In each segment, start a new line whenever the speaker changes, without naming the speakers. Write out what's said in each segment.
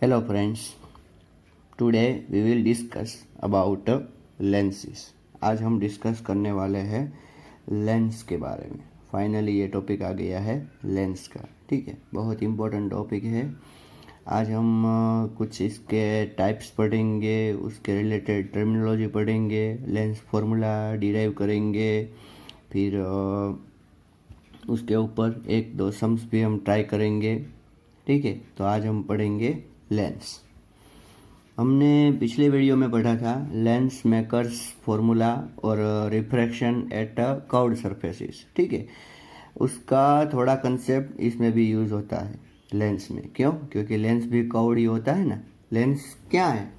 Hello friends, today we will discuss about lenses। आज हम discuss करने वाले हैं लेंस के बारे में। फाइनली ये टॉपिक आ गया है लेंस का, ठीक है। बहुत इम्पोर्टेंट टॉपिक है। आज हम कुछ इसके टाइप्स पढ़ेंगे, उसके रिलेटेड टर्मिनोलॉजी पढ़ेंगे, लेंस फार्मूला डिराइव करेंगे, फिर उसके ऊपर एक दो सम्स भी हम ट्राई करेंगे, ठीक है। तो आज हम पढ़ेंगे लेंस। हमने पिछले वीडियो में पढ़ा था लेंस मेकर्स फॉर्मूला और रिफ्रैक्शन एट कर्व्ड सरफेसेस, ठीक है। उसका थोड़ा कंसेप्ट इसमें भी यूज़ होता है लेंस में। क्यों? क्योंकि लेंस भी कर्व्ड ही होता है ना। लेंस क्या है?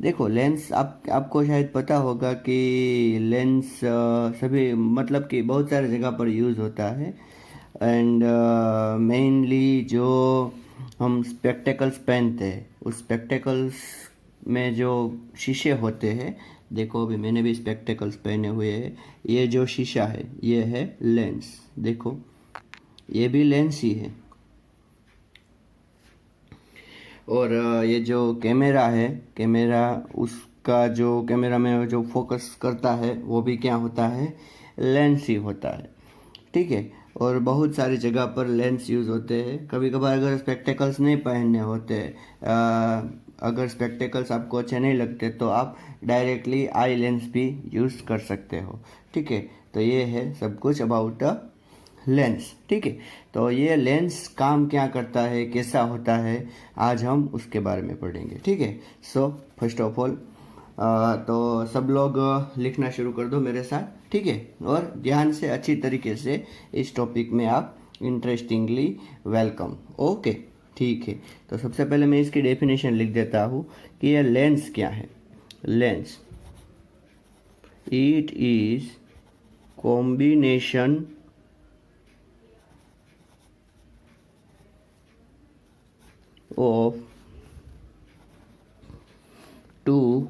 देखो, लेंस आपको शायद पता होगा कि लेंस सभी मतलब कि बहुत सारे जगह पर यूज़ होता है। एंड मेनली जो हम स्पेक्टेकल्स पहनते हैं, उस स्पेक्टेकल्स में जो शीशे होते हैं, देखो अभी मैंने भी स्पेक्टेकल्स पहने हुए हैं। ये जो शीशा है ये है लेंस। देखो ये भी लेंस ही है। और ये जो कैमरा है, कैमरा उसका जो कैमरा में जो फोकस करता है वो भी क्या होता है? लेंस ही होता है, ठीक है। और बहुत सारी जगह पर लेंस यूज़ होते हैं। कभी कभार अगर स्पेक्टेकल्स नहीं पहनने होते, अगर स्पेक्टेकल्स आपको अच्छे नहीं लगते तो आप डायरेक्टली आई लेंस भी यूज़ कर सकते हो, ठीक है। तो ये है सब कुछ अबाउट लेंस, ठीक है। तो ये लेंस काम क्या करता है, कैसा होता है, आज हम उसके बारे में पढ़ेंगे, ठीक है। सो फर्स्ट ऑफ ऑल तो सब लोग लिखना शुरू कर दो मेरे साथ, ठीक है। और ध्यान से अच्छी तरीके से इस टॉपिक में आप इंटरेस्टिंगली वेलकम, ओके, ठीक है। तो सबसे पहले मैं इसकी डेफिनेशन लिख देता हूँ कि ये लेंस क्या है। Lens, it is combination of two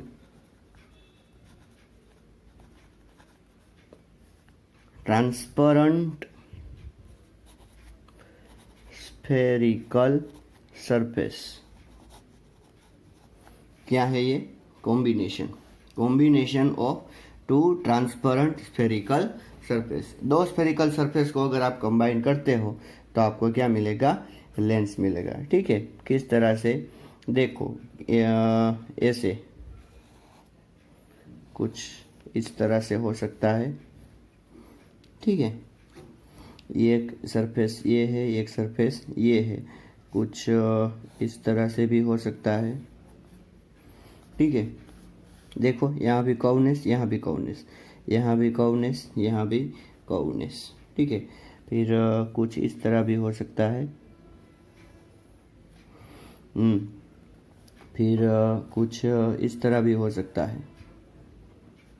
transparent spherical surface। क्या है ये? Combination of two transparent spherical surface. दो स्फेरिकल सरफेस को अगर आप कंबाइन करते हो तो आपको क्या मिलेगा? लेंस मिलेगा, ठीक है। किस तरह से? देखो ऐसे कुछ इस तरह से हो सकता है, ठीक है। ये एक सरफेस ये है, एक सरफेस ये है। कुछ इस तरह से भी हो सकता है, ठीक है। देखो यहाँ भी कर्वनेस, यहाँ भी कर्वनेस, यहाँ भी कर्वनेस, यहाँ भी कर्वनेस, ठीक है। फिर कुछ इस तरह भी हो सकता है। फिर कुछ इस तरह भी हो सकता है,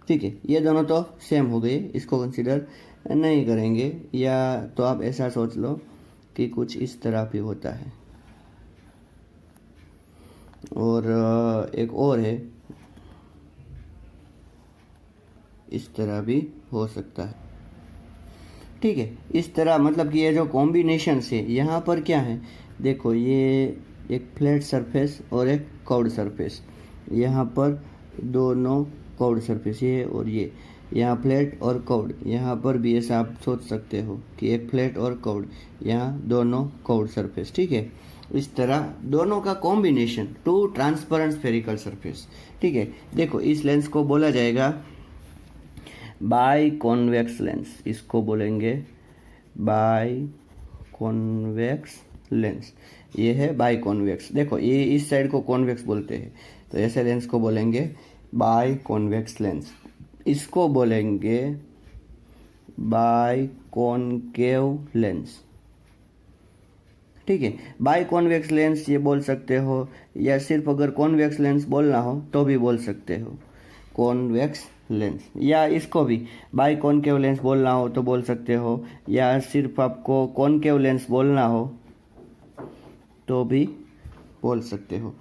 ठीक है। ये दोनों तो सेम हो गए, इसको कंसिडर नहीं करेंगे। या तो आप ऐसा सोच लो कि कुछ इस तरह भी होता है। और एक और है, इस तरह भी हो सकता है, ठीक है। इस तरह मतलब कि ये जो कॉम्बिनेशन से यहाँ पर क्या है, देखो ये एक फ्लैट सरफेस और एक कर्व्ड सरफेस। यहाँ पर दोनों कर्व्ड सरफेस, ये और ये, यहाँ फ्लैट और कर्व्ड। यहाँ पर भी ऐसा आप सोच सकते हो कि एक फ्लैट और कर्व्ड, यहाँ दोनों कर्व्ड सरफेस, ठीक है। इस तरह दोनों का combination, two transparent spherical surface, ठीक है। देखो इस लेंस को बोला जाएगा बाई कॉन्वेक्स लेंस। इसको बोलेंगे बाई कॉन्वेक्स लेंस। ये है बाई कॉन्वेक्स। देखो ये इस साइड को कॉन्वेक्स बोलते हैं, तो ऐसे लेंस को बोलेंगे बाई कॉन्वेक्स लेंस। इसको बोलेंगे बाई कॉनकेव लेंस, ठीक है। बाई कॉन्वेक्स लेंस ये बोल सकते हो, या सिर्फ अगर कॉन्वेक्स लेंस बोलना हो तो भी बोल सकते हो कॉन्वेक्स लेंस। या इसको भी बाई कॉनकेव लेंस बोलना हो तो बोल सकते हो, या सिर्फ आपको कॉनकेव लेंस बोलना हो तो भी बोल सकते हो,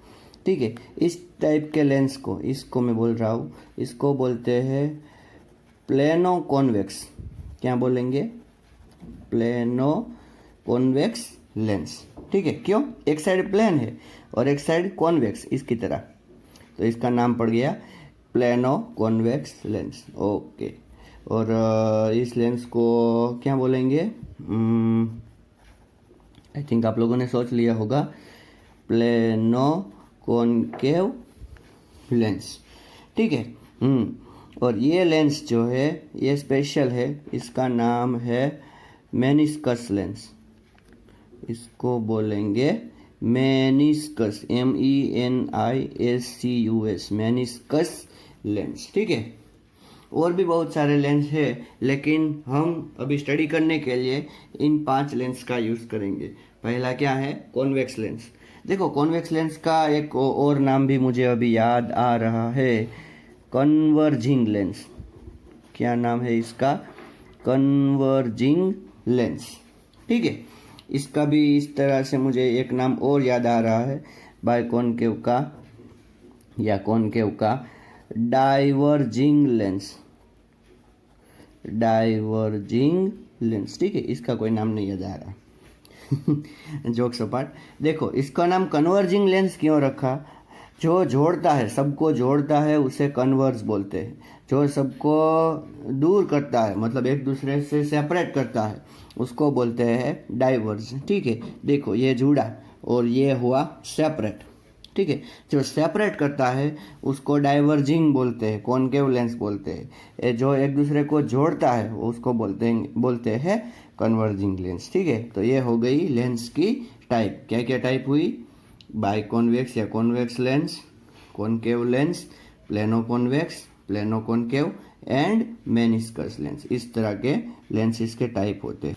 ठीक है। इस टाइप के लेंस को, इसको मैं बोल रहा हूँ, इसको बोलते हैं प्लेनो कॉन्वेक्स। क्या बोलेंगे? प्लेनो कॉन्वेक्स लेंस, ठीक है, क्यों? एक साइड प्लेन है और एक साइड कॉन्वेक्स इसकी तरह, तो इसका नाम पड़ गया प्लेनो कॉन्वेक्स लेंस। ओके, और इस लेंस को क्या बोलेंगे? आई थिंक आप लोगों ने सोच लिया होगा, प्लेनो कॉनकेव लेंस, ठीक है। और ये लेंस जो है ये स्पेशल है, इसका नाम है मेनिस्कस लेंस। इसको बोलेंगे मेनिस्कस, MENISCUS, मेनिस्कस लेंस, ठीक है। और भी बहुत सारे लेंस है, लेकिन हम अभी स्टडी करने के लिए इन 5 लेंस का यूज़ करेंगे। पहला क्या है? Convex lens. देखो, कॉन्वेक्स लेंस का एक और नाम भी मुझे अभी याद आ रहा है, कन्वर्जिंग लेंस। क्या नाम है इसका? कन्वर्जिंग लेंस, ठीक है। इसका भी इस तरह से मुझे एक नाम और याद आ रहा है, बाइकॉनकेव का या कॉनकेव का डाइवर्जिंग लेंस, डाइवर्जिंग लेंस, ठीक है। इसका कोई नाम नहीं याद आ रहा। जोक्स अपार्ट, देखो इसका नाम कन्वर्जिंग लेंस क्यों रखा? जो जोड़ता है, सबको जोड़ता है, उसे कन्वर्ज बोलते हैं। जो सबको दूर करता है, मतलब एक दूसरे से सेपरेट करता है, उसको बोलते हैं डाइवर्ज, ठीक है। देखो ये जुड़ा और ये हुआ सेपरेट, ठीक है। जो सेपरेट करता है उसको डाइवर्जिंग बोलते हैं, कॉनकेव लेंस बोलते हैं। जो एक दूसरे को जोड़ता है उसको बोलते हैं कन्वर्जिंग लेंस, ठीक है। तो ये हो गई लेंस की टाइप। क्या क्या टाइप हुई? बाइकॉन्वेक्स या convex lens, concave lens, plano convex, plano concave and meniscus lens. इस तरह के लेंसेस के टाइप होते हैं।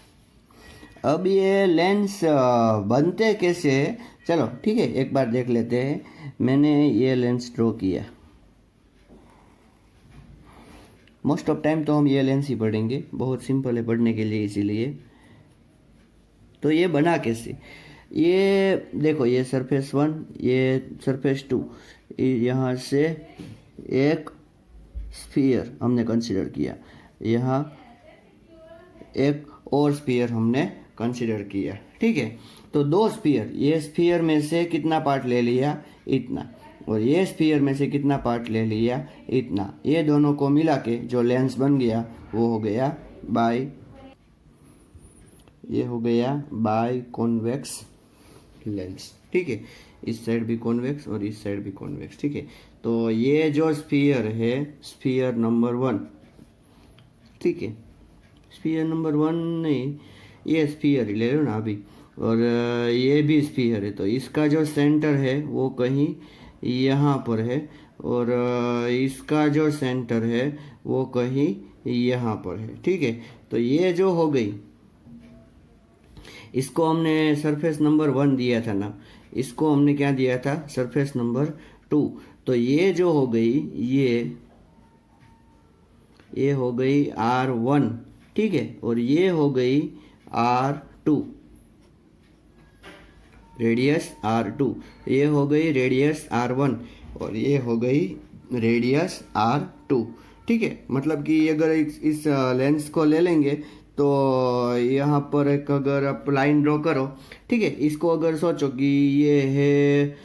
अब ये लेंस बनते कैसे है, चलो ठीक है, एक बार देख लेते हैं। मैंने ये लेंस ड्रॉ किया। मोस्ट ऑफ टाइम तो हम ये लेंस ही पढ़ेंगे, बहुत सिंपल है पढ़ने के लिए, इसीलिए। तो ये बना कैसे? ये देखो, ये सरफेस 1, ये सरफेस 2, यहाँ से एक स्फीयर हमने कंसीडर किया, यहाँ एक और स्फीयर हमने कंसीडर किया, ठीक है। तो 2 स्फीयर, ये स्फीयर में से कितना पार्ट ले लिया? इतना। और ये स्फीयर में से कितना पार्ट ले लिया? इतना। ये दोनों को मिला के जो लेंस बन गया वो हो गया बाई कॉन्वेक्स लेंस, ठीक है। इस साइड भी कॉन्वेक्स और इस साइड भी कॉन्वेक्स, ठीक है। तो ये जो स्फीयर है, स्फीयर नंबर 1, ठीक है। स्फीयर नंबर 1 नहीं, ये स्फीयर ले लो ना अभी, और ये भी स्फीयर है। तो इसका जो सेंटर है वो कहीं यहाँ पर है, और इसका जो सेंटर है वो कहीं यहाँ पर है, ठीक है। तो ये जो हो गई, इसको हमने सरफेस नंबर 1 दिया था ना, इसको हमने क्या दिया था? Surface number 2। तो ये जो हो गई, ये हो गई R1, ठीक है। और ये हो गई R2, रेडियस R2। ये हो गई रेडियस R1 और ये हो गई रेडियस R2, ठीक है। मतलब कि अगर इस लेंस को ले लेंगे तो यहाँ पर एक अगर आप लाइन ड्रॉ करो, ठीक है। इसको अगर सोचो कि ये है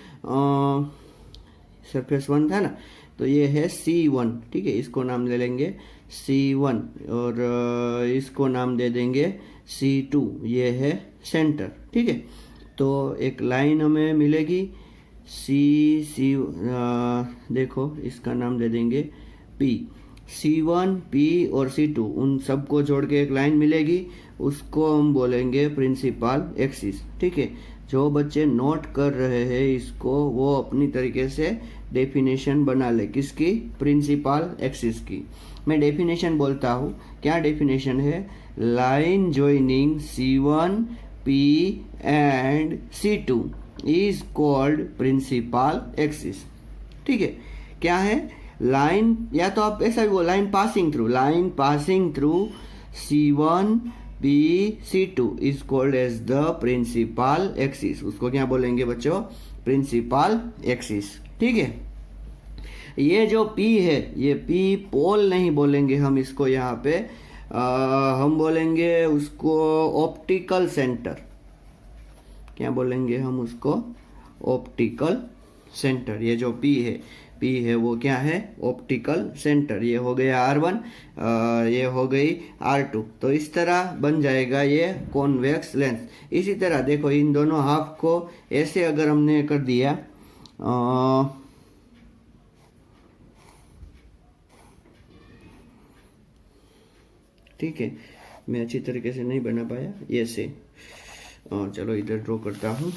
सरफेस 1 था ना, तो ये है C1, ठीक है। इसको नाम ले लेंगे C1 और इसको नाम दे देंगे C2। ये है सेंटर, ठीक है। तो एक लाइन हमें मिलेगी C देखो इसका नाम दे देंगे P। C1, P और C2, उन सबको जोड़ के एक लाइन मिलेगी, उसको हम बोलेंगे प्रिंसिपल एक्सिस, ठीक है। जो बच्चे नोट कर रहे हैं इसको, वो अपनी तरीके से डेफिनेशन बना ले। किसकी? प्रिंसिपल एक्सिस की। मैं डेफिनेशन बोलता हूँ। क्या डेफिनेशन है? Line joining C1, P and C2 is called principal axis, ठीक है। क्या है? लाइन, या तो आप ऐसा भी बोलो, line passing through C1, P, C2 is called as the principal axis. उसको क्या बोलेंगे बच्चों? प्रिंसिपल एक्सिस, ठीक है। ये जो P है, ये P पोल नहीं बोलेंगे हम इसको, यहाँ पे हम बोलेंगे उसको ऑप्टिकल सेंटर। क्या बोलेंगे हम उसको, ऑप्टिकल सेंटर। ये जो पी है वो क्या है, ऑप्टिकल सेंटर। ये हो गया R1, ये हो गई R2। तो इस तरह बन जाएगा ये कॉन्वेक्स लेंस। इसी तरह देखो इन दोनों हाफ को ऐसे अगर हमने कर दिया, ठीक है, मैं अच्छी तरीके से नहीं बना पाया ये से, चलो इधर ड्रॉ करता हूँ।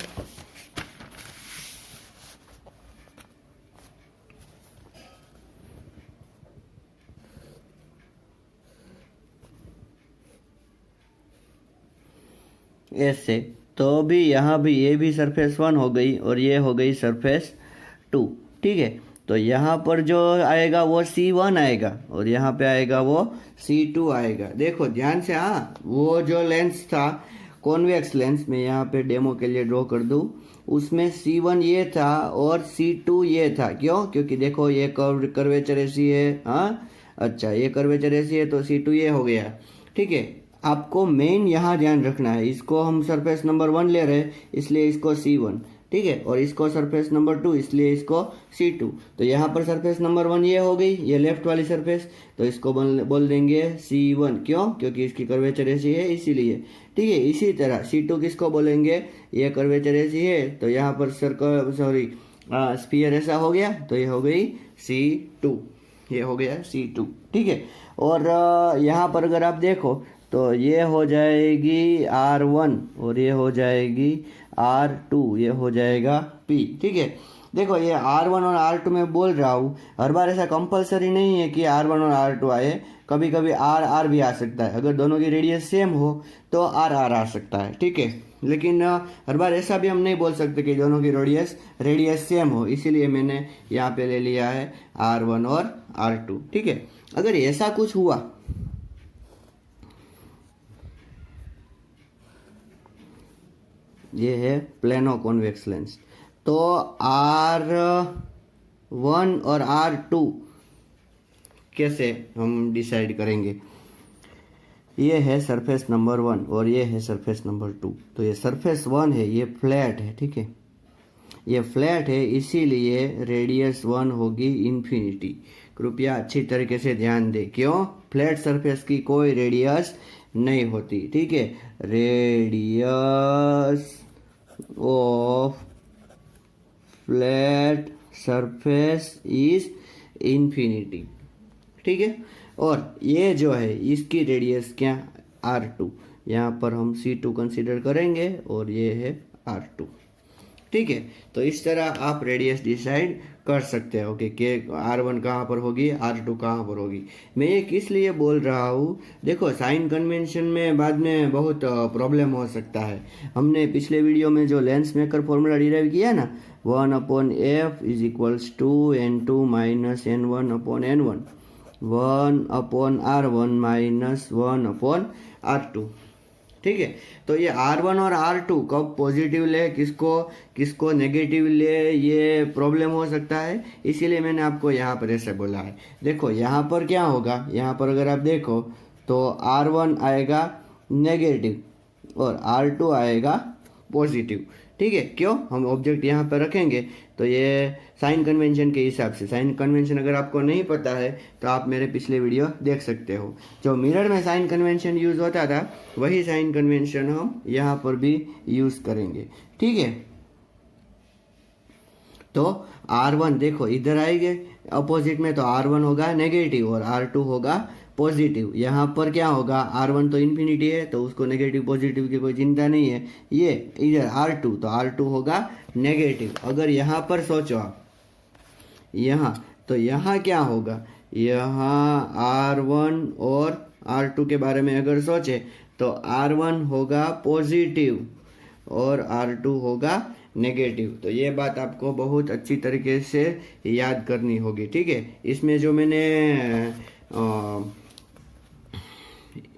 ऐसे तो भी यहाँ भी ये भी सरफेस 1 हो गई और ये हो गई सरफेस 2, ठीक है। तो यहाँ पर जो आएगा वो C1 आएगा और यहाँ पे आएगा वो C2 आएगा। देखो ध्यान से, हाँ वो जो लेंस था कॉन्वेक्स लेंस, मैं यहाँ पे डेमो के लिए ड्रॉ कर दूँ, उसमें C1 ये था और C2 ये था। क्यों? क्योंकि देखो ये कर्वेचर ऐसी है, हाँ अच्छा ये कर्वेचर ऐसी है तो C2 ये हो गया, ठीक है। आपको मेन यहाँ ध्यान रखना है, इसको हम सरफेस नंबर 1 ले रहे हैं इसलिए इसको C1, ठीक है, और इसको सरफेस नंबर 2 इसलिए इसको C2। तो यहाँ पर सरफेस नंबर 1 ये हो गई, ये लेफ्ट वाली सरफेस, तो इसको बोल देंगे C1। क्यों? क्योंकि इसकी कर्वेचर ऐसी है इसीलिए, ठीक है। इसी तरह C2 किसको बोलेंगे, ये कर्वेचर ऐसी है तो यहाँ पर स्फीयर ऐसा हो गया तो ये हो गई C2, ये हो गया C2, ठीक है। और यहाँ पर अगर आप देखो तो ये हो जाएगी R1 और ये हो जाएगी R2, ये हो जाएगा P, ठीक है। देखो ये R1 और R2 में बोल रहा हूँ, हर बार ऐसा कंपलसरी नहीं है कि R1 और R2 आए, कभी कभी R भी आ सकता है। अगर दोनों की रेडियस सेम हो तो R आ सकता है, ठीक है। लेकिन हर बार ऐसा भी हम नहीं बोल सकते कि दोनों की रेडियस सेम हो, इसीलिए मैंने यहाँ पे ले लिया है R1 और R2, ठीक है। अगर ऐसा कुछ हुआ, ये है प्लेनो कॉन्वेक्स लेंस, तो R1 और R2 कैसे हम डिसाइड करेंगे। ये है सरफेस नंबर 1 और ये है सरफेस नंबर 2। तो ये सरफेस 1 है, ये फ्लैट है, ठीक है, ये फ्लैट है इसीलिए रेडियस 1 होगी इन्फिनिटी। कृपया अच्छी तरीके से ध्यान दें, क्यों? फ्लैट सरफेस की कोई रेडियस नहीं होती, ठीक है। Radius of flat surface is infinity, ठीक है। और ये जो है इसकी रेडियस क्या, R2, यहाँ पर हम C2 कंसीडर करेंगे और ये है R2, ठीक है। तो इस तरह आप रेडियस डिसाइड कर सकते हो कि R1 कहाँ पर होगी, R2 कहाँ पर होगी। मैं ये किस लिए बोल रहा हूँ, देखो साइन कन्वेंशन में बाद में बहुत प्रॉब्लम हो सकता है। हमने पिछले वीडियो में जो लेंस मेकर फॉर्मूला डिराइव किया ना, 1/f is equals to N2 minus N1/N1, 1/R1 minus 1/R2, ठीक है। तो ये R1 और R2 कब पॉजिटिव ले, किसको नेगेटिव ले, ये प्रॉब्लम हो सकता है, इसीलिए मैंने आपको यहाँ पर ऐसे बोला है। देखो यहाँ पर क्या होगा, यहाँ पर अगर आप देखो तो R1 आएगा नेगेटिव और R2 आएगा पॉजिटिव, ठीक है। क्यों? हम ऑब्जेक्ट यहाँ पर रखेंगे तो ये साइन कन्वेंशन के हिसाब से। साइन कन्वेंशन अगर आपको नहीं पता है तो आप मेरे पिछले वीडियो देख सकते हो, जो मिरर में साइन कन्वेंशन यूज़ होता था वही साइन कन्वेंशन हम यहाँ पर भी यूज़ करेंगे, ठीक है। तो R1 देखो इधर आएंगे अपोजिट में, तो R1 होगा नेगेटिव और R2 होगा पॉजिटिव। यहाँ पर क्या होगा, R1 तो इन्फिनिटी है तो उसको नेगेटिव पॉजिटिव की कोई चिंता नहीं है। ये इधर R2 तो R2 होगा नेगेटिव। अगर यहाँ पर सोचो आप, यहाँ तो यहाँ क्या होगा, यहाँ R1 और R2 के बारे में अगर सोचे तो R1 होगा पॉजिटिव और R2 होगा नेगेटिव। तो ये बात आपको बहुत अच्छी तरीके से याद करनी होगी, ठीक है। इसमें जो मैंने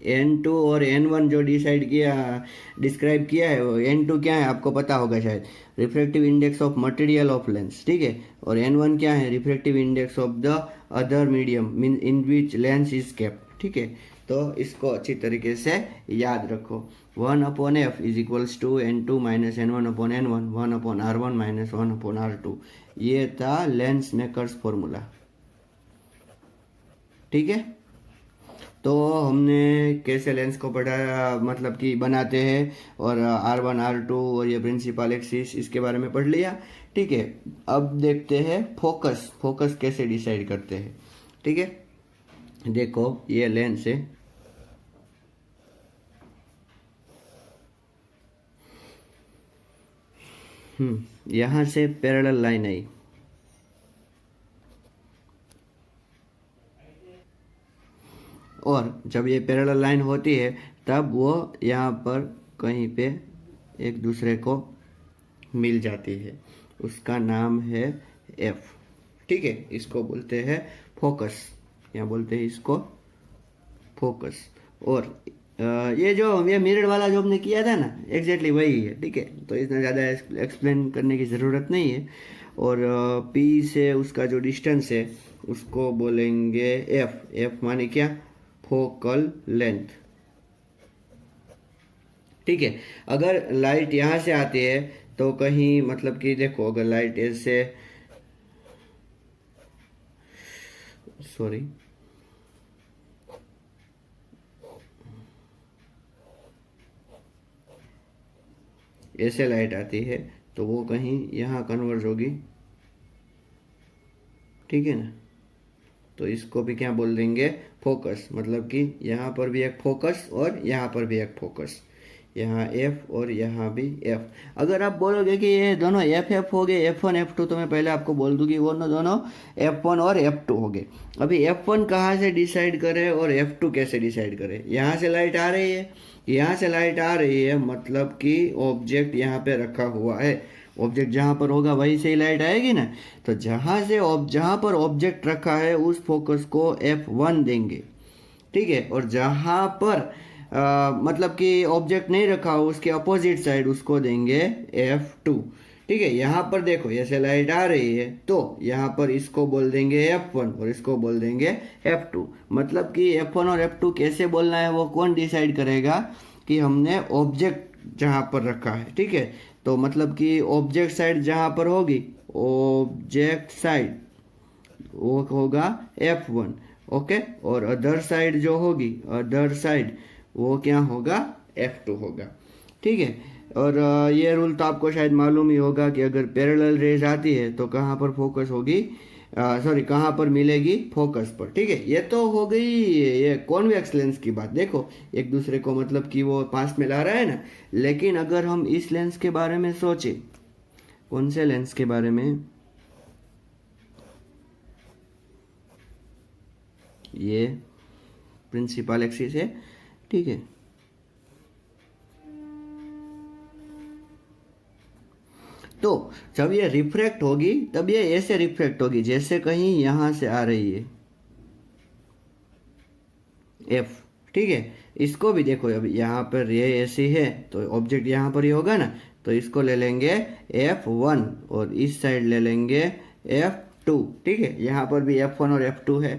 N2 और N1 जो डिस्क्राइब किया है, वो N2 क्या है आपको पता होगा शायद, refractive index of material of lens, ठीक है। और N1 क्या है, refractive index of the other medium in which lens is kept, ठीक है। तो इसको अच्छी तरीके से याद रखो। 1/f is equals to n2 minus n1/n1, 1/r1 minus 1/r2। ये था लेंस मेकर्स फॉर्मूला। ठीक है, तो हमने कैसे लेंस को पढ़ा, मतलब कि बनाते हैं, और R1 R2 और ये प्रिंसिपल एक्सिस, इसके बारे में पढ़ लिया। ठीक है, अब देखते हैं फोकस कैसे डिसाइड करते हैं। ठीक है, देखो ये लेंस है, यहाँ से पैरेलल लाइन आई, और जब ये पैरेलल लाइन होती है तब वो यहाँ पर कहीं पे एक दूसरे को मिल जाती है, उसका नाम है एफ। ठीक है, इसको बोलते हैं फोकस, यहाँ बोलते हैं इसको फोकस। और ये मिरर वाला जो हमने किया था ना, एग्जैक्टली वही है। ठीक है, तो इसमें ज़्यादा एक्सप्लेन करने की ज़रूरत नहीं है। और पी से उसका जो डिस्टेंस है उसको बोलेंगे एफ माने क्या, फोकल लेंथ। ठीक है, अगर लाइट यहाँ से आती है तो कहीं, मतलब कि देखो अगर लाइट ऐसे, सॉरी, ऐसे लाइट आती है तो वो कहीं यहाँ कन्वर्ज होगी। ठीक है ना, तो इसको भी क्या बोल देंगे, फोकस। मतलब कि यहाँ पर भी एक फोकस और यहाँ पर भी एक फोकस, यहाँ एफ और यहाँ भी एफ। अगर आप बोलोगे कि ये दोनों एफ हो गए, F1 F2, तो मैं पहले आपको बोल दूँ कि वो दोनों F1 और F2 हो गए। अभी F1 कहाँ से डिसाइड करें और F2 कैसे डिसाइड करें। यहाँ से लाइट आ रही है, यहाँ से लाइट आ रही है, मतलब कि ऑब्जेक्ट यहाँ पे रखा हुआ है, ऑब्जेक्ट जहाँ पर होगा वहीं से ही लाइट आएगी ना। तो जहाँ पर ऑब्जेक्ट रखा है उस फोकस को F1 देंगे। ठीक है, और जहाँ पर मतलब कि ऑब्जेक्ट नहीं रखा हो उसके अपोजिट साइड उसको देंगे F2। ठीक है, यहाँ पर देखो ऐसे लाइट आ रही है तो यहाँ पर इसको बोल देंगे F1 और इसको बोल देंगे F2। मतलब कि F1 और F2 कैसे बोलना है वो कौन डिसाइड करेगा, कि हमने ऑब्जेक्ट जहाँ पर रखा है। ठीक है, तो मतलब कि ऑब्जेक्ट साइड जहाँ पर होगी, ऑब्जेक्ट साइड वो होगा F1। ओके, और अदर साइड जो होगी, अदर साइड वो क्या होगा, F2 होगा। ठीक है, और ये रूल तो आपको शायद मालूम ही होगा कि अगर पैरेलल रेज आती है तो कहाँ पर फोकस होगी, सॉरी कहाँ पर मिलेगी, फोकस पर। ठीक है, ये तो हो गई ये कॉन्वेक्स लेंस की बात। देखो एक दूसरे को मतलब कि वो पास में ला रहा है ना। लेकिन अगर हम इस लेंस के बारे में सोचे, कौन से लेंस के बारे में, ये प्रिंसिपल एक्सिस है। ठीक है, तो जब ये रिफ्रैक्ट होगी तब ये ऐसे रिफ्रैक्ट होगी जैसे कहीं यहां से आ रही है एफ। ठीक है, इसको भी देखो, अब यहाँ पर ये ऐसी है तो ऑब्जेक्ट यहाँ पर ही होगा ना, तो इसको ले लेंगे F1 और इस साइड ले लेंगे F2। ठीक है, यहाँ पर भी F1 और F2 है।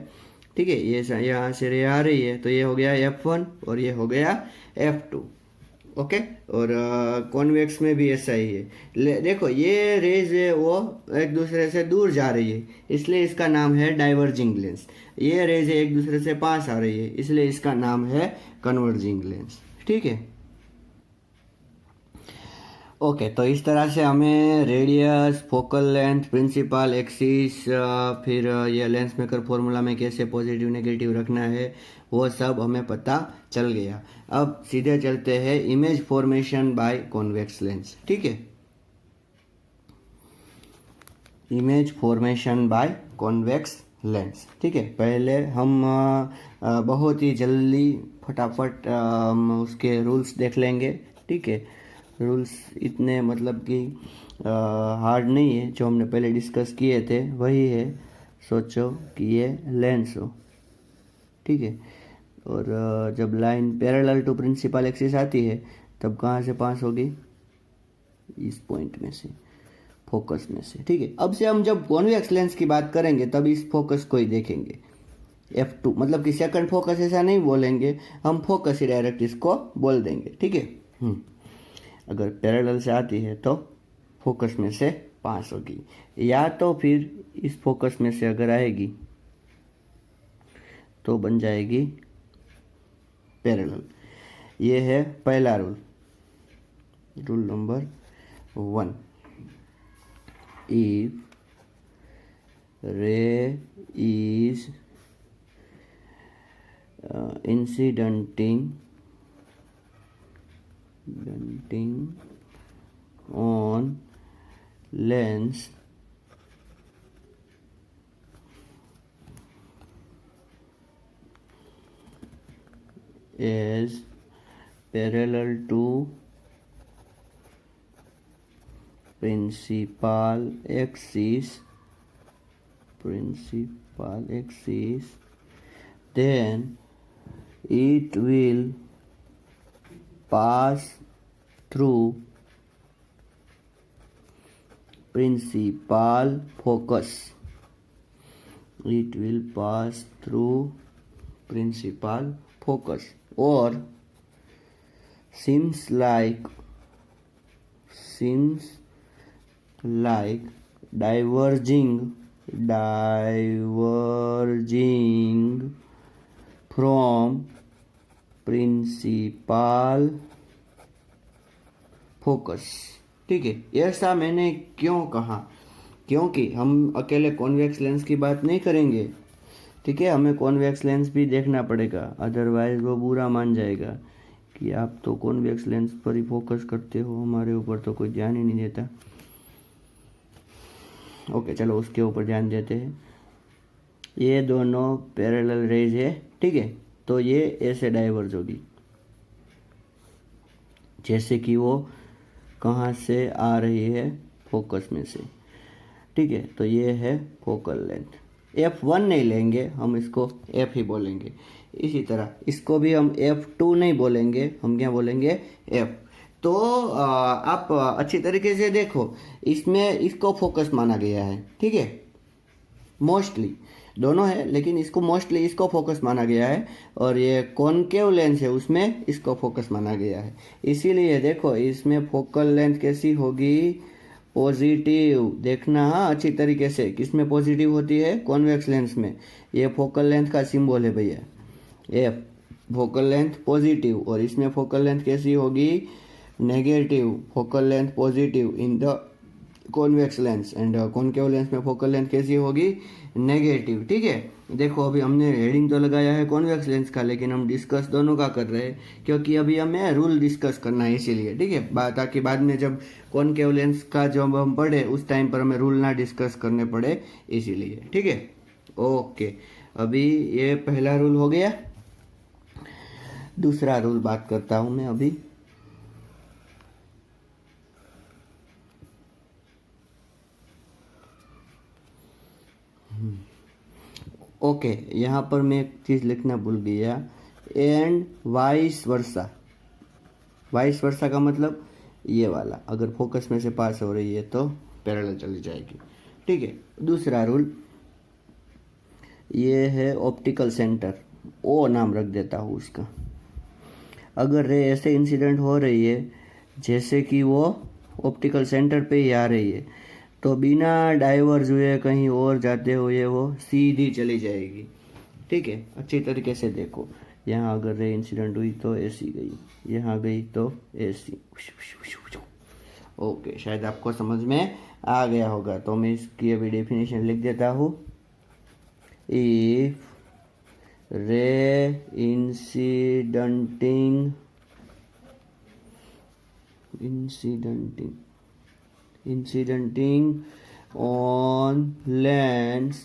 ठीक है, ये यहाँ से रे आ रही है तो ये हो गया F1 और ये हो गया F2। ओके, और कॉन्वेक्स में भी ऐसा ही है। देखो ये रेज है वो एक दूसरे से दूर जा रही है, इसलिए इसका नाम है डाइवर्जिंग लेंस। ये रेज है एक दूसरे से पास आ रही है, इसलिए इसका नाम है कन्वर्जिंग लेंस। ठीक है, ओके, तो इस तरह से हमें radius, focal length, principal axis, फिर ये लेंस मेकर फॉर्मूला में कैसे पॉजिटिव नेगेटिव रखना है वो सब हमें पता चल गया। अब सीधे चलते हैं image formation by convex lens. ठीक है, image formation by convex lens. ठीक है, पहले हम बहुत ही जल्दी फटाफट उसके रूल्स देख लेंगे। ठीक है, रूल्स इतने मतलब कि हार्ड नहीं है, जो हमने पहले डिस्कस किए थे वही है। सोचो कि ये लेंस हो, ठीक है, और जब line parallel to principal axis आती है तब कहाँ से पास होगी, इस पॉइंट में से, फोकस में से। ठीक है, अब से हम जब कॉन्वेक्स लेंस की बात करेंगे तब इस फोकस को ही देखेंगे। F2 मतलब कि सेकंड फोकस ऐसा नहीं बोलेंगे, हम फोकस ही डायरेक्ट इसको बोल देंगे, ठीक है। अगर पैरेलल से आती है तो फोकस में से पास होगी, या तो फिर इस फोकस में से अगर आएगी तो बन जाएगी पैरेलल। ये है पहला रूल, रूल नंबर 1। इफ रे is incidenting on lens is parallel to principal axis, then it will pass through principal focus. It will pass through principal focus, or seems like diverging from principal focus. ठीक है, ऐसा मैंने क्यों कहा, क्योंकि हम अकेले कॉन्वेक्स लेंस की बात नहीं करेंगे, ठीक है, हमें कॉन्वेक्स लेंस भी देखना पड़ेगा, अदरवाइज वो बुरा मान जाएगा कि आप तो कॉन्वेक्स लेंस पर ही फोकस करते हो, हमारे ऊपर तो कोई ध्यान ही नहीं देता। ओके, चलो उसके ऊपर ध्यान देते हैं। ये दोनों पैरेलल रेज है, ठीक है, तो ये ऐसे डाइवर्ज होगी जैसे कि वो कहाँ से आ रही है, फोकस में से, ठीक है। तो ये है फोकल लेंथ। F1 नहीं लेंगे, हम इसको F ही बोलेंगे। इसी तरह इसको भी हम F2 नहीं बोलेंगे, हम क्या बोलेंगे, F। तो आप अच्छी तरीके से देखो, इसमें इसको फोकस माना गया है, ठीक है, मोस्टली दोनों है, लेकिन इसको मोस्टली इसको फोकस माना गया है, और ये कॉनकेव लेंस है उसमें इसको फोकस माना गया है। इसीलिए देखो इसमें फोकल लेंथ कैसी होगी, पॉजिटिव। देखना हाँ अच्छी तरीके से, किसमें पॉजिटिव होती है, कॉन्वेक्स लेंस में। ये फोकल लेंथ का सिंबल है भैया, एफ, फोकल लेंथ पॉजिटिव, और इसमें फोकल लेंथ कैसी होगी, negative. Focal length positive in the convex lens, and concave lens में फोकल लेंथ कैसी होगी, नेगेटिव। ठीक है, देखो अभी हमने हेडिंग तो लगाया है कॉन्वेक्स लेंस का, लेकिन हम डिस्कस दोनों का कर रहे हैं, क्योंकि अभी हमें रूल डिस्कस करना है, इसीलिए, ठीक है, ताकि बाद में जब कॉनकेव लेंस का जब हम पढ़े उस टाइम पर हमें रूल ना डिस्कस करने पड़े, इसीलिए, ठीक है। ओके, अभी ये पहला रूल हो गया। दूसरा रूल बात करता हूं मैं अभी। ओके, यहाँ पर मैं एक चीज़ लिखना भूल गया, and vice versa. Vice versa का मतलब ये वाला, अगर फोकस में से पास हो रही है तो पैरेलल चली जाएगी, ठीक है। दूसरा रूल ये है ऑप्टिकल सेंटर, ओ नाम रख देता हूँ उसका। अगर रे ऐसे इंसिडेंट हो रही है जैसे कि वो ऑप्टिकल सेंटर पे ही आ रही है, तो बिना डाइवर्ज हुए कहीं और जाते हुए वो सीधी चली जाएगी, ठीक है। अच्छी तरीके से देखो, यहाँ अगर रे इंसिडेंट हुई तो ऐसी गई, यहाँ गई तो ऐसी। ओके, शायद आपको समझ में आ गया होगा, तो मैं इसकी अभी डेफिनेशन लिख देता हूँ। इफ रे incidenting on lens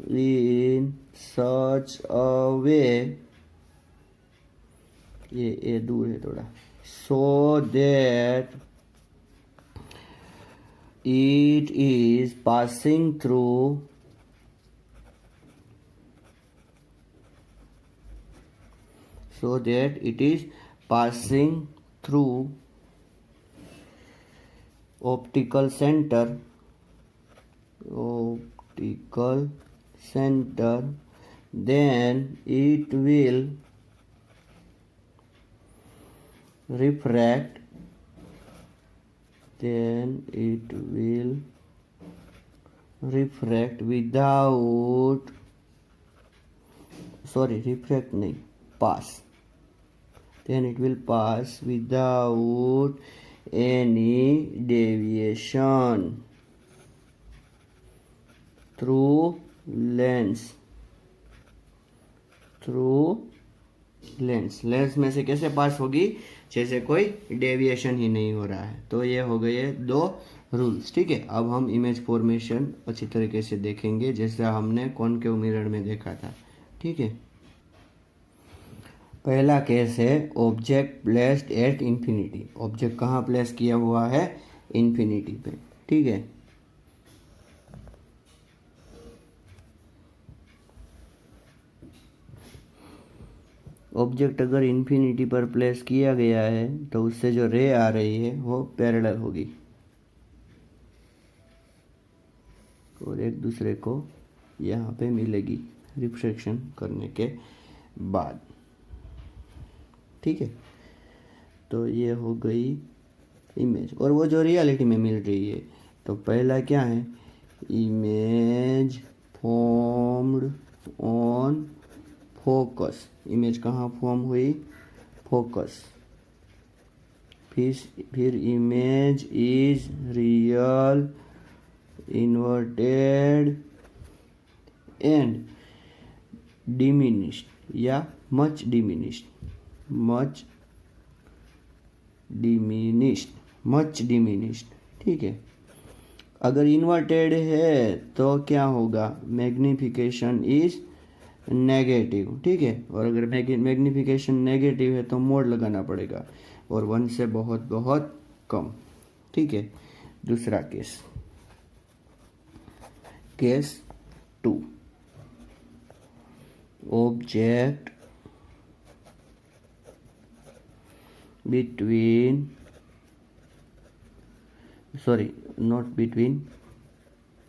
in such a way, ये दूर है थोड़ा, so that it is passing through optical center then it will refract without refract नहीं pass, then it will pass without any deviation through lens में से कैसे पास होगी, जैसे कोई डेविएशन ही नहीं हो रहा है। तो ये हो गए 2 रूल्स, ठीक है। अब हम इमेज फॉर्मेशन अच्छी तरीके से देखेंगे, जैसा हमने कॉनकेव मिरर में देखा था, ठीक है। पहला केस है object placed at infinity. Object कहाँ प्लेस किया हुआ है, इन्फिनिटी पे, ठीक है। ऑब्जेक्ट अगर इन्फिनिटी पर प्लेस किया गया है तो उससे जो रे आ रही है वो पैरेलल होगी और एक दूसरे को यहाँ पे मिलेगी रिफ्लेक्शन करने के बाद, ठीक है। तो ये हो गई इमेज, और वो जो रियलिटी में मिल रही है। तो पहला क्या है, image formed on focus. Image कहाँ फॉर्म हुई, फोकस। फिर image is real, inverted and diminished या मच डिमिनिश्ड, ठीक है। अगर इन्वर्टेड है तो क्या होगा, मैग्निफिकेशन इज नेगेटिव, ठीक है। और अगर मैग्निफिकेशन नेगेटिव है तो मोड लगाना पड़ेगा, और 1 से बहुत बहुत कम, ठीक है। दूसरा case 2, object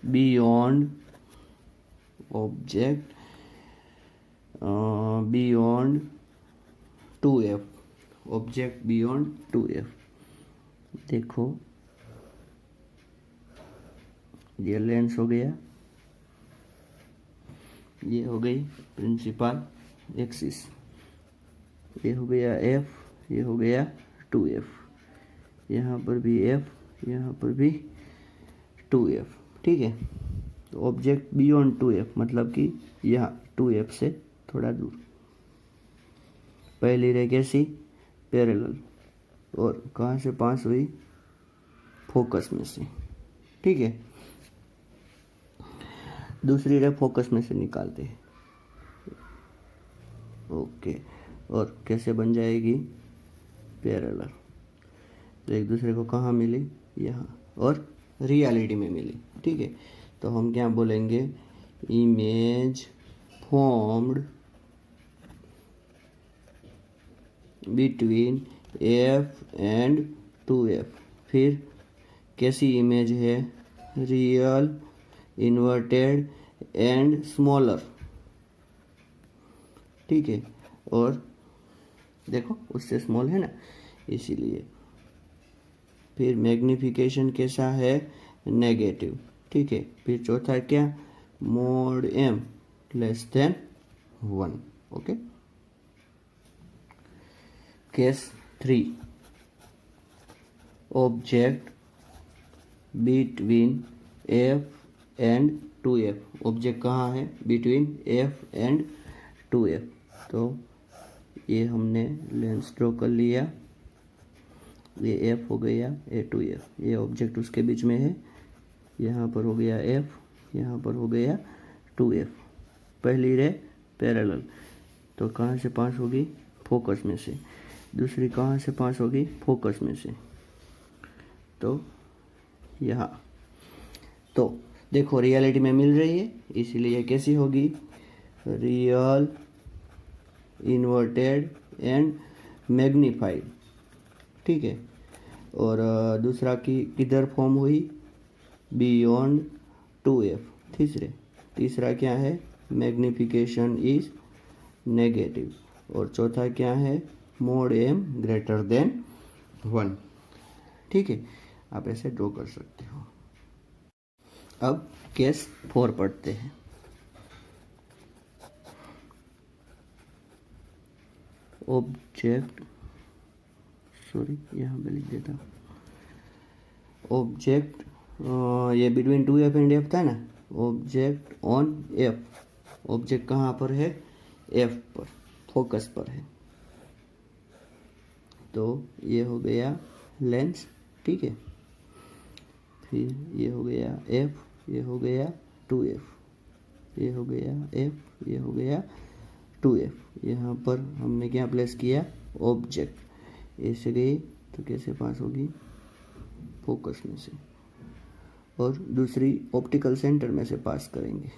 beyond object beyond 2f, object beyond 2f। देखो ये लेंस हो गया, ये हो गई प्रिंसिपल एक्सिस, ये हो गया f, ये हो गया 2f, यहाँ पर भी f, यहाँ पर भी 2f, ठीक है। तो ऑब्जेक्ट बियॉन्ड 2f मतलब कि यहाँ 2f से थोड़ा दूर। पहली रे कैसी, पैरेलल, और कहाँ से पास हुई, फोकस में से, ठीक है। दूसरी रे फोकस में से निकालते हैं, ओके। और कैसे बन जाएगी, पैरेलल। तो एक दूसरे को कहाँ मिली, यहाँ, और रियलिटी में मिली, ठीक है। तो हम क्या बोलेंगे, image formed between f and 2f। फिर कैसी इमेज है, रियल, इन्वर्टेड एंड स्मॉलर, ठीक है। और देखो उससे स्मॉल है ना, इसीलिए। फिर मैग्निफिकेशन कैसा है, नेगेटिव, ठीक है। फिर चौथा क्या, mode m less than 1, okay. Case 3, object between f and 2f। Object कहाँ है, बिटवीन f एंड 2f। तो ये हमने लेंस ड्रॉ कर लिया, ये f हो गया, ये 2f, ये ऑब्जेक्ट उसके बीच में है, यहाँ पर हो गया f, यहाँ पर हो गया 2f। पहली रे पैरेलल, तो कहाँ से पास होगी, फोकस में से। दूसरी कहाँ से पास होगी, फोकस में से, तो यहाँ। तो देखो रियलिटी में मिल रही है, इसीलिए कैसी होगी, रियल, इन्वर्टेड एंड मैग्नीफाइड, ठीक है। और दूसरा की किधर फॉर्म हुई, बियॉन्ड 2f। तीसरा क्या है, मैग्निफिकेशन इज नेगेटिव। और चौथा क्या है, मोड एम ग्रेटर देन 1। ठीक है, आप ऐसे ड्रॉ कर सकते हो। अब केस 4 पढ़ते हैं। ऑब्जेक्ट, सॉरी यहाँ पे लिख देता, ऑब्जेक्ट ये बिटवीन 2f एंड f था ना, ऑब्जेक्ट ऑन f, ऑब्जेक्ट कहाँ पर है, f पर, फोकस पर है। तो ये हो गया लेंस, ठीक है। फिर ये हो गया f, ये हो गया 2f, ये हो गया f, ये हो गया 2f। यहाँ पर हमने क्या प्लेस किया, ऑब्जेक्ट। ऐसे गई तो कैसे पास होगी, फोकस में से, और दूसरी ऑप्टिकल सेंटर में से पास करेंगे।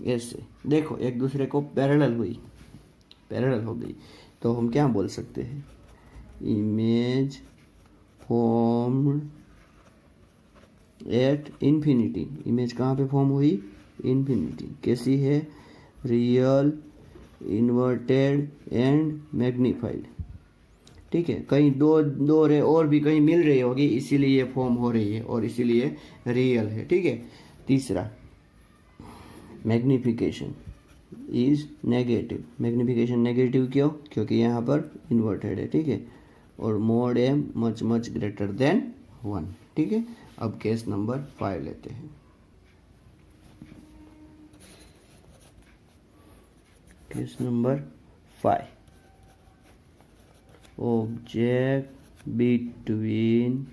ऐसे देखो एक दूसरे को पैरेलल हुई, पैरेलल हो गई। तो हम क्या बोल सकते हैं, image formed at infinity. Image कहाँ पे फॉर्म हुई, इन्फिनिटी। कैसी है, रियल, इन्वर्टेड एंड मैग्नीफाइड। ठीक है, कहीं दो रे और भी कहीं मिल रही होगी, इसीलिए ये फॉर्म हो रही है और इसीलिए रियल है। ठीक है। तीसरा, magnification is negative. Magnification negative क्यों, क्योंकि यहाँ पर इन्वर्टेड है। ठीक है, और mode am much much greater than 1। ठीक है। अब केस नंबर 5 लेते हैं। Case number 5, object between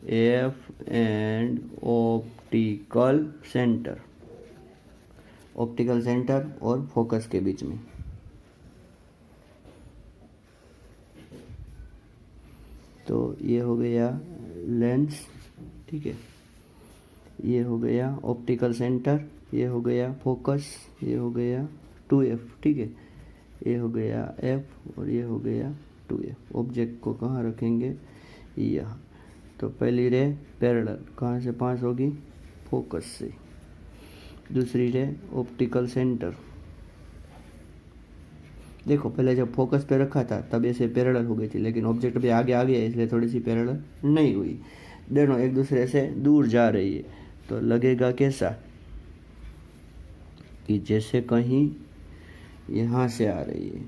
F and optical centre. Optical centre और फोकस के बीच में। तो ये हो गया लेंस, ठीक है, ये हो गया ऑप्टिकल सेंटर, ये हो गया फोकस, ये हो गया 2f। ठीक है, ये हो गया f और ये हो गया 2f। ऑब्जेक्ट को कहाँ रखेंगे, यहाँ। तो पहली रे पैरेलल कहाँ से पास होगी, फोकस से। दूसरी रे ऑप्टिकल सेंटर। देखो पहले जब फोकस पे रखा था तब ऐसे पैरेलल हो गई थी, लेकिन ऑब्जेक्ट भी आगे आ गया इसलिए थोड़ी सी पैरेलल नहीं हुई। दोनों एक दूसरे से दूर जा रही है, तो लगेगा कैसा कि जैसे कहीं यहाँ से आ रही है।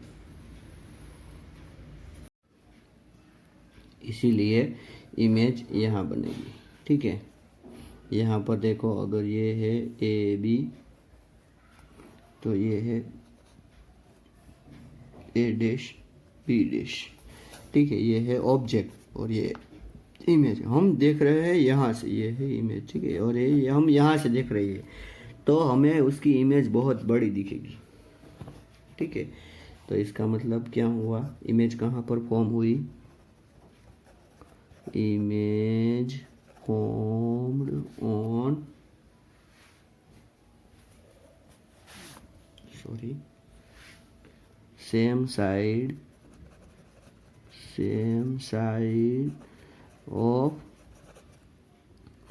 इसीलिए इमेज यहाँ बनेगी। ठीक है, यहाँ पर देखो अगर ये है ए बी, तो ये है ए डैश बी डैश। ठीक है, ये है ऑब्जेक्ट और ये इमेज हम देख रहे हैं यहाँ से, ये है इमेज। ठीक है, और ये हम यहाँ से देख रहे हैं, तो हमें उसकी इमेज बहुत बड़ी दिखेगी। ठीक है, तो इसका मतलब क्या हुआ, इमेज कहाँ पर फॉर्म हुई, image formed on, sorry, same side of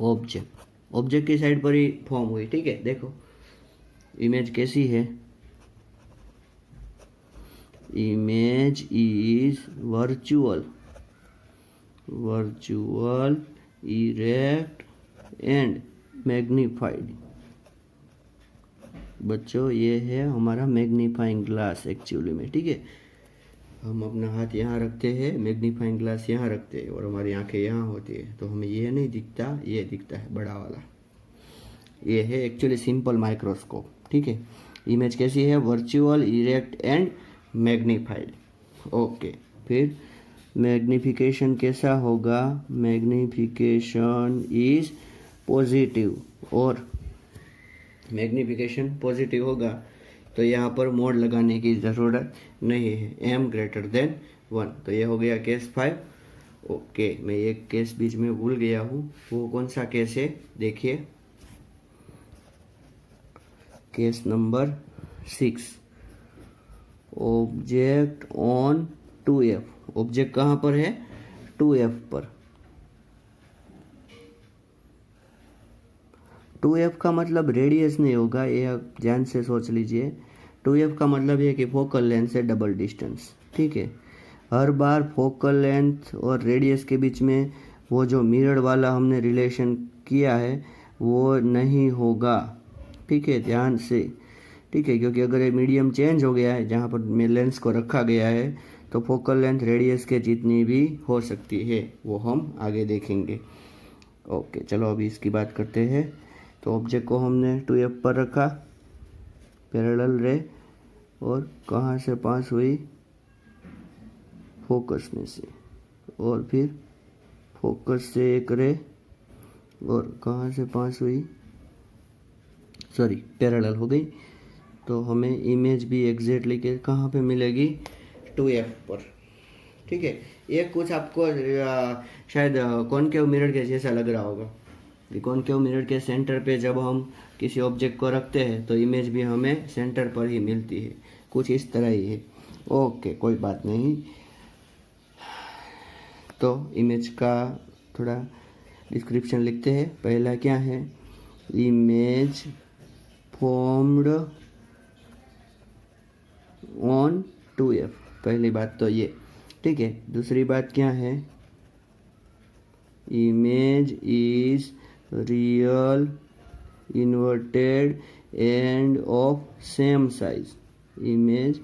object. Object की साइड पर ही फॉर्म हुई। ठीक है, देखो इमेज कैसी है, image is virtual, erect and magnified. बच्चों ये है हमारा मैग्नीफाइंग ग्लास एक्चुअली में। ठीक है, हम अपना हाथ यहाँ रखते हैं, मैग्नीफाइंग ग्लास यहाँ रखते हैं और हमारी आंखें यहाँ होती है, तो हमें ये नहीं दिखता, ये दिखता है बड़ा वाला। ये है एक्चुअली सिंपल माइक्रोस्कोप। ठीक है, इमेज कैसी है, virtual, erect and magnified. Okay, फिर मैग्निफिकेशन कैसा होगा, मैग्निफिकेशन इज पॉजिटिव, और मैग्निफिकेशन पॉजिटिव होगा तो यहाँ पर मोड लगाने की ज़रूरत नहीं है, m ग्रेटर देन 1। तो ये हो गया केस 5। ओके, मैं एक केस बीच में भूल गया हूँ, वो कौन सा केस है, देखिए case number 6, object on 2f। Object कहाँ पर है, 2f पर। 2f का मतलब रेडियस नहीं होगा, ये आप ध्यान से सोच लीजिए। 2f का मतलब ये कि फोकल लेंथ से डबल डिस्टेंस, ठीक है। हर बार फोकल लेंथ और रेडियस के बीच में वो जो मिरर वाला हमने रिलेशन किया है वो नहीं होगा, ठीक है, ध्यान से, ठीक है। क्योंकि अगर ये मीडियम चेंज हो गया है जहाँ पर लेंस को रखा गया है तो फोकल लेंथ रेडियस के जितनी भी हो सकती है, वो हम आगे देखेंगे। ओके, चलो अभी इसकी बात करते हैं। तो ऑब्जेक्ट को हमने 2f पर रखा, पैरेलल रे, और कहाँ से पास हुई, फोकस में से, और फिर फोकस से एक रे, और कहाँ से पास हुई, सॉरी पैरेलल हो गई। तो हमें इमेज भी एग्जैक्टली के कहाँ पे मिलेगी, 2f पर, ठीक है। ये कुछ आपको शायद कॉनकेव मिरर के जैसा लग रहा होगा। कॉनकेव मिरर के सेंटर पे जब हम किसी ऑब्जेक्ट को रखते हैं तो इमेज भी हमें सेंटर पर ही मिलती है, कुछ इस तरह ही है। ओके, कोई बात नहीं। तो इमेज का थोड़ा डिस्क्रिप्शन लिखते हैं। पहला क्या है, इमेज फॉर्म्ड ऑन 2f, पहली बात तो ये, ठीक है। दूसरी बात क्या है, image is real inverted end of same size, image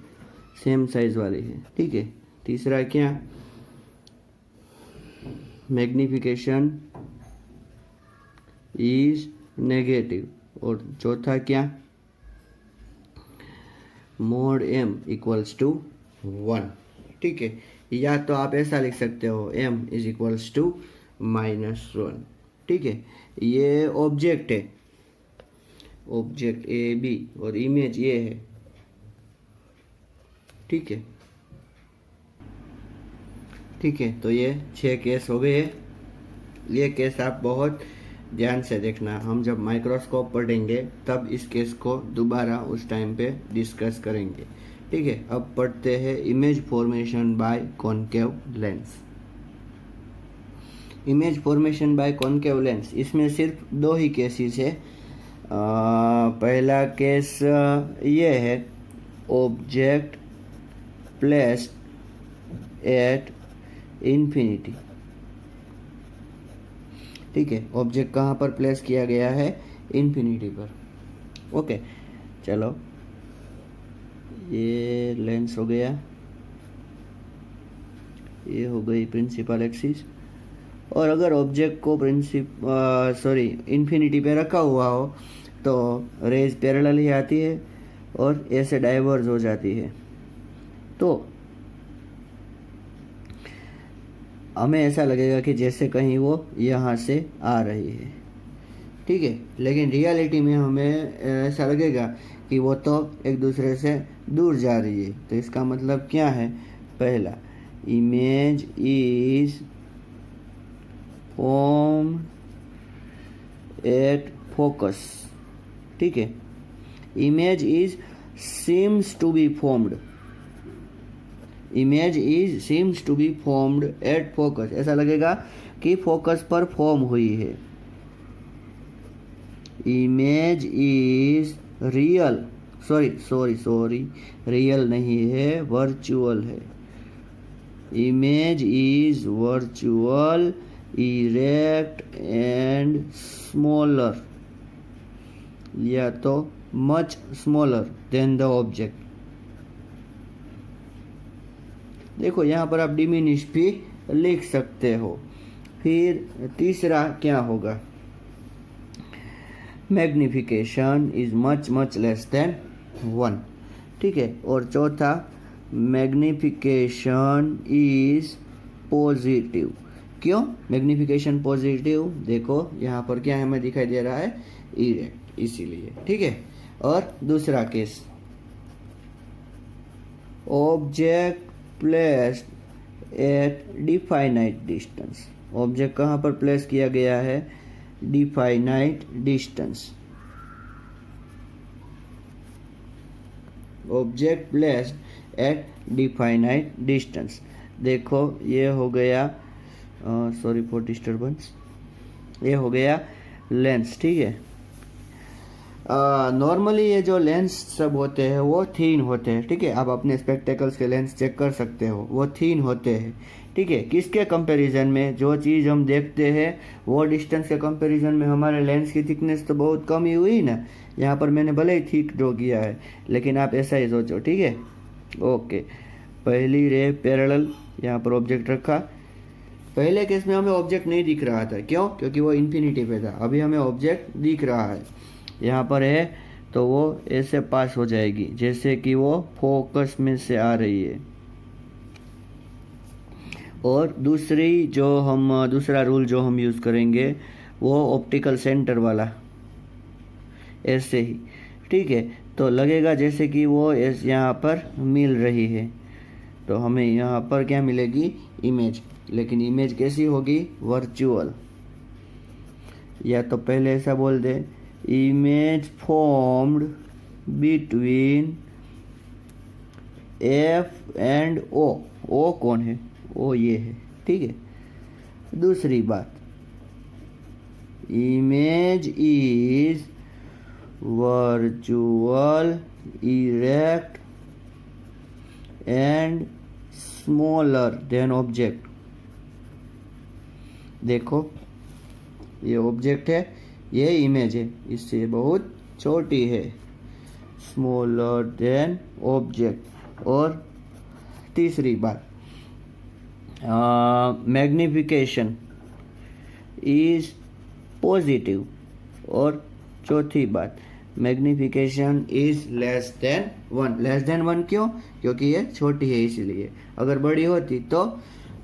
same size वाली है, ठीक है। तीसरा क्या, मैग्निफिकेशन इज नेगेटिव, और चौथा क्या, मोड m इक्वल्स टू 1, ठीक है। या तो आप ऐसा लिख सकते हो m इज इक्वल्स टू -1, ठीक है। ये ऑब्जेक्ट है, ऑब्जेक्ट ए बी, और इमेज ये है, ठीक है, ठीक है। तो ये 6 केस हो गए। ये केस आप बहुत ध्यान से देखना, हम जब माइक्रोस्कोप पढ़ेंगे तब इस केस को दोबारा उस टाइम पे डिस्कस करेंगे, ठीक है। अब पढ़ते हैं image formation by concave lens. Image formation by concave lens, इसमें सिर्फ 2 ही केसेस है। पहला केस ये है, ऑब्जेक्ट प्लेस्ड एट इन्फिनिटी, ठीक है। ऑब्जेक्ट कहाँ पर प्लेस किया गया है, इन्फिनिटी पर। ओके, चलो ये लेंस हो गया, ये हो गई प्रिंसिपल एक्सिस। और अगर ऑब्जेक्ट को इन्फिनिटी पे रखा हुआ हो तो रेज पैरेलल ही आती है और ऐसे डाइवर्ज हो जाती है। तो हमें ऐसा लगेगा कि जैसे कहीं वो यहाँ से आ रही है, ठीक है। लेकिन रियलिटी में हमें ऐसा लगेगा कि वो तो एक दूसरे से दूर जा रही है। तो इसका मतलब क्या है, पहला, image is form at focus, ठीक है। Image is seems to be formed, image is seems to be formed at focus, ऐसा लगेगा कि फोकस पर फॉर्म हुई है। Image is real, sorry real नहीं है, वर्चुअल है। Image is virtual, erect and smaller, या तो much smaller than the object. देखो यहाँ पर आप डिमिनिश भी लिख सकते हो। फिर तीसरा क्या होगा, magnification is much less than 1, ठीक है। और चौथा, मैग्निफिकेशन इज पॉजिटिव। क्यों मैग्निफिकेशन पॉजिटिव, देखो यहाँ पर क्या हमें दिखाई दे रहा है, इरेक्ट, इसीलिए, ठीक है। और दूसरा case, object placed at definite distance, object कहाँ पर प्लेस किया गया है, definite distance. Object placed at definite distance, देखो ये हो गया, सॉरी फॉर डिस्टर्बेंस, ये हो गया लेंस, ठीक है। नॉर्मली ये जो लेंस सब होते हैं वो थीन होते हैं, ठीक है। आप अपने स्पेक्टेकल्स के लेंस चेक कर सकते हो, वो थीन होते हैं, ठीक है। किसके कंपैरिजन में? जो चीज़ हम देखते हैं वो डिस्टेंस के कंपैरिजन में हमारे लेंस की थिकनेस तो बहुत कम ही हुई ना। यहाँ पर मैंने भले ही थिक ड्रॉ किया है, लेकिन आप ऐसा ही सोचो, ठीक है। ओके, पहली रे पैरेलल, यहाँ पर ऑब्जेक्ट रखा। पहले केस में हमें ऑब्जेक्ट नहीं दिख रहा था, क्यों? क्योंकि वो इन्फिनिटी पे था। अभी हमें ऑब्जेक्ट दिख रहा है, यहाँ पर है, तो वो ऐसे पास हो जाएगी जैसे कि वो फोकस में से आ रही है। और दूसरा रूल जो हम यूज़ करेंगे वो ऑप्टिकल सेंटर वाला, ऐसे ही, ठीक है। तो लगेगा जैसे कि वो यहाँ पर मिल रही है, तो हमें यहाँ पर क्या मिलेगी? इमेज। लेकिन इमेज कैसी होगी? वर्चुअल। या तो पहले ऐसा बोल दे, image formed between F and O. O कौन है? ओ ये है, ठीक है। दूसरी बात, image is virtual, erect and smaller than object. देखो, ये ऑब्जेक्ट है, ये इमेज है, इससे बहुत छोटी है, स्मॉलर देन ऑब्जेक्ट। और तीसरी बात, मैग्निफिकेशन इज पॉजिटिव। और चौथी बात, magnification is less than 1। Less than 1 क्यों? क्योंकि ये छोटी है इसलिए। अगर बड़ी होती तो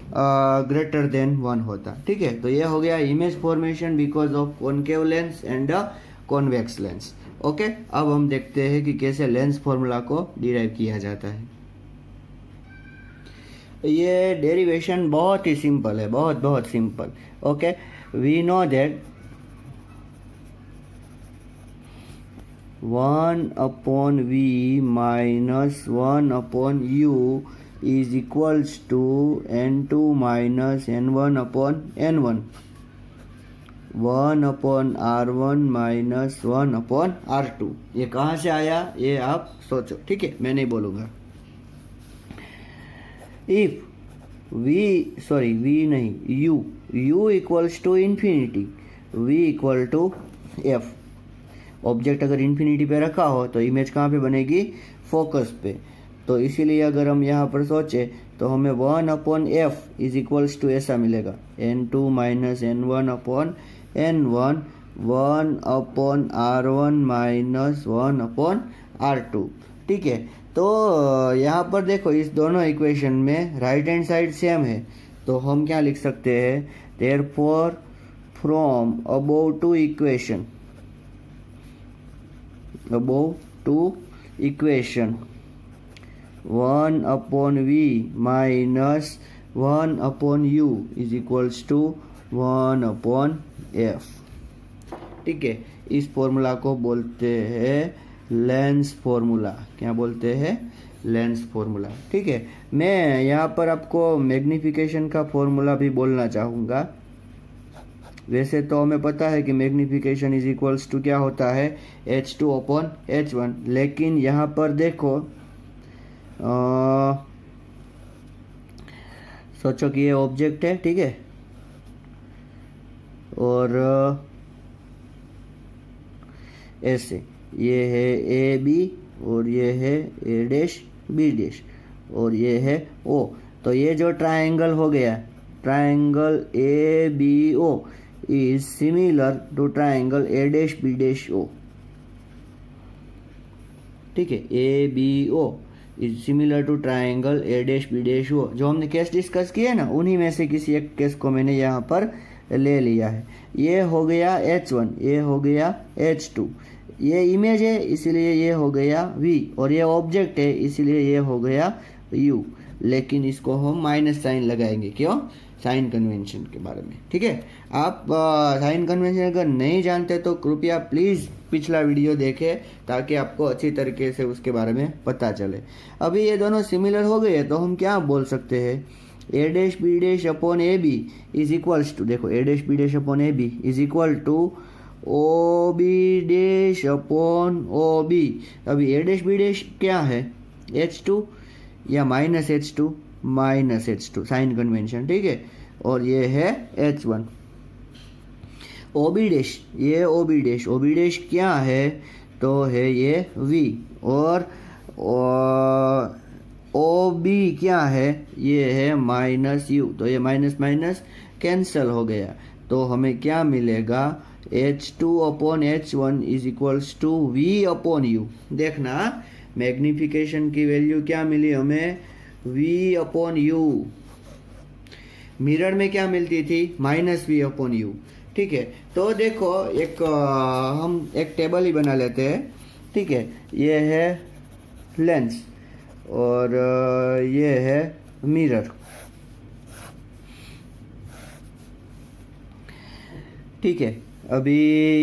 ग्रेटर देन 1 होता, ठीक है। तो ये हो गया image formation because of concave lens and convex lens. Okay, अब हम देखते हैं कि कैसे लेंस फॉर्मूला को डिराइव किया जाता है। ये डेरिवेशन बहुत ही सिंपल है, बहुत simple. Okay, we know that 1/v minus 1/u is equals to n2 minus n1/n1, 1/r1 minus 1/r2। ये कहाँ से आया ये आप सोचो, ठीक है, मैं नहीं बोलूँगा। If u equals to infinity, v equal to f। Object अगर इन्फिनिटी पे रखा हो तो इमेज कहाँ पे बनेगी? फोकस पे। तो इसीलिए अगर हम यहाँ पर सोचे तो हमें 1/f इज इक्वल्स टू ऐसा मिलेगा, n2 minus n1/n1, 1/r1 minus 1/r2, ठीक है। तो यहाँ पर देखो, इस दोनों इक्वेशन में राइट हैंड साइड सेम है, तो हम क्या लिख सकते हैं? Therefore from above two equation 1/v minus 1/u is equals to 1/f, ठीक है। इस फॉर्मूला को बोलते हैं लेंस फॉर्मूला। क्या बोलते हैं? लेंस फॉर्मूला, ठीक है। मैं यहाँ पर आपको मैग्निफिकेशन का फॉर्मूला भी बोलना चाहूँगा। वैसे तो हमें पता है कि मैग्निफिकेशन इज इक्वल्स टू क्या होता है? h2/h1, लेकिन यहाँ पर देखो, सोचो कि ये ऑब्जेक्ट है, ठीक है, और ऐसे ये है ए बी और ये है ए डैश बी डैश और ये है ओ। तो ये जो ट्रायंगल हो गया, triangle A B O is similar to triangle a dash b dash o, ठीक है। A B O is similar to triangle A dash B dash O. जो हमने केस डिस्कस किए ना, उन्हीं में से किसी एक केस को मैंने यहाँ पर ले लिया है। ये हो गया h1, ये हो गया h2, ये इमेज है इसलिए ये हो गया v, और ये ऑब्जेक्ट है इसलिए ये हो गया u। लेकिन इसको हम माइनस साइन लगाएंगे, क्यों? साइन कन्वेंशन के बारे में, ठीक है। आप साइन कन्वेंशन अगर नहीं जानते तो कृपया प्लीज़ पिछला वीडियो देखें, ताकि आपको अच्छी तरीके से उसके बारे में पता चले। अभी ये दोनों सिमिलर हो गए तो हम क्या बोल सकते हैं? A dash B dash upon A B is equals to, देखो, A dash B dash upon A B is equal to O B dash upon O B. अभी ए डैश बी डैश क्या है, H2 या minus H2, minus H2 sign convention, ठीक है। और ये है H1। ओ बी डैश, ये O B dash, O B dash क्या है, तो है ये V। और ओ बी क्या है, ये है माइनस U। तो ये माइनस माइनस कैंसल हो गया, तो हमें क्या मिलेगा, H2 upon H1 is equals to V upon U। देखना मैग्निफिकेशन की वैल्यू क्या मिली हमें, V अपॉन U। मिरर में क्या मिलती थी, माइनस V अपॉन U, ठीक है। तो देखो हम एक टेबल ही बना लेते हैं, ठीक है। ये है लेंस और ये है मिरर, ठीक है। अभी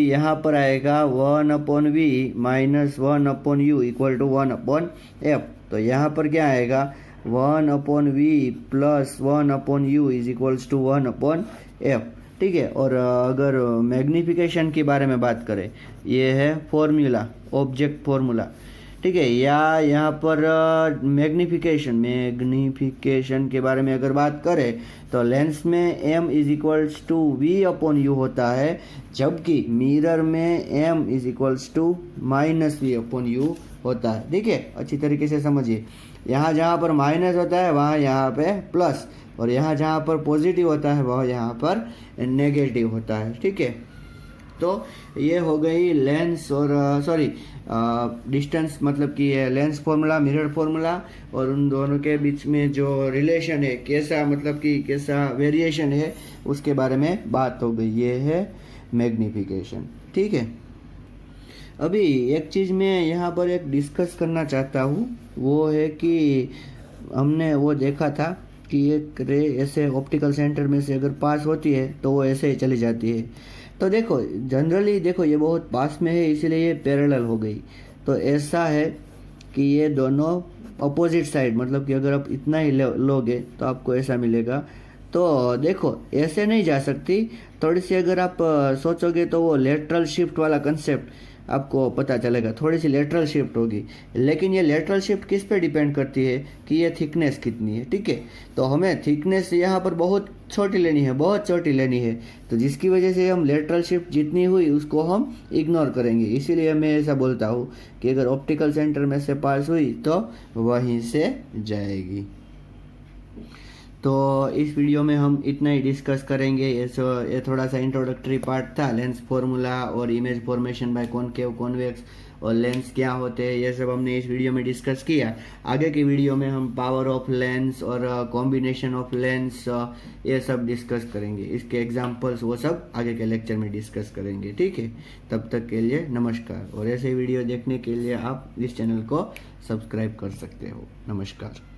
यहाँ पर आएगा 1 upon V minus 1 upon U equal to 1 upon F. तो यहाँ पर क्या आएगा, 1 upon V plus 1 upon U is equals to 1 upon F, ठीक है। और अगर मैग्निफिकेशन के बारे में बात करें, ये है फॉर्मूला, ऑब्जेक्ट फॉर्मूला, ठीक है। या यहाँ पर मैग्निफिकेशन के बारे में अगर बात करें तो लेंस में m is equals to V upon U होता है, जबकि मिरर में m is equals to minus V upon U होता है, ठीक है। अच्छी तरीके से समझिए, यहाँ जहाँ पर माइनस होता है वहाँ यहाँ पे प्लस, और यहाँ जहाँ पर पॉजिटिव होता है वह यहाँ पर नेगेटिव होता है, ठीक है। तो ये हो गई लेंस और डिस्टेंस, मतलब कि ये लेंस फॉर्मूला, मिरर फॉर्मूला, और उन दोनों के बीच में जो रिलेशन है, कैसा मतलब कि कैसा वेरिएशन है, उसके बारे में बात हो गई। ये है मैग्निफिकेशन, ठीक है। अभी एक चीज़ मैं यहाँ पर एक डिस्कस करना चाहता हूँ, वो है कि हमने वो देखा था कि एक रे ऐसे ऑप्टिकल सेंटर में से अगर पास होती है तो वो ऐसे ही चली जाती है। तो देखो जनरली देखो ये बहुत पास में है, इसीलिए ये पैरेलल हो गई। तो ऐसा है कि ये दोनों अपोजिट साइड, मतलब कि अगर आप इतना ही लोगे तो आपको ऐसा मिलेगा। तो देखो ऐसे नहीं जा सकती, थोड़ी सी अगर आप सोचोगे तो वो लेटरल शिफ्ट वाला कंसेप्ट आपको पता चलेगा, थोड़ी सी लेटरल शिफ्ट होगी। लेकिन ये लेटरल शिफ्ट किस पे डिपेंड करती है कि ये थिकनेस कितनी है, ठीक है। तो हमें थिकनेस यहाँ पर बहुत छोटी लेनी है, बहुत छोटी लेनी है, तो जिसकी वजह से हम लेटरल शिफ्ट जितनी हुई उसको हम इग्नोर करेंगे। इसीलिए मैं ऐसा बोलता हूँ कि अगर ऑप्टिकल सेंटर में से पास हुई तो वहीं से जाएगी। तो इस वीडियो में हम इतना ही डिस्कस करेंगे। ये थोड़ा सा इंट्रोडक्टरी पार्ट था, लेंस फॉर्मूला और image formation by concave convex और लेंस क्या होते हैं, ये सब हमने इस वीडियो में डिस्कस किया। आगे की वीडियो में हम पावर ऑफ लेंस और कॉम्बिनेशन ऑफ लेंस ये सब डिस्कस करेंगे, इसके एग्जांपल्स वो सब आगे के लेक्चर में डिस्कस करेंगे, ठीक है। तब तक के लिए नमस्कार, और ऐसे वीडियो देखने के लिए आप इस चैनल को सब्सक्राइब कर सकते हो। नमस्कार।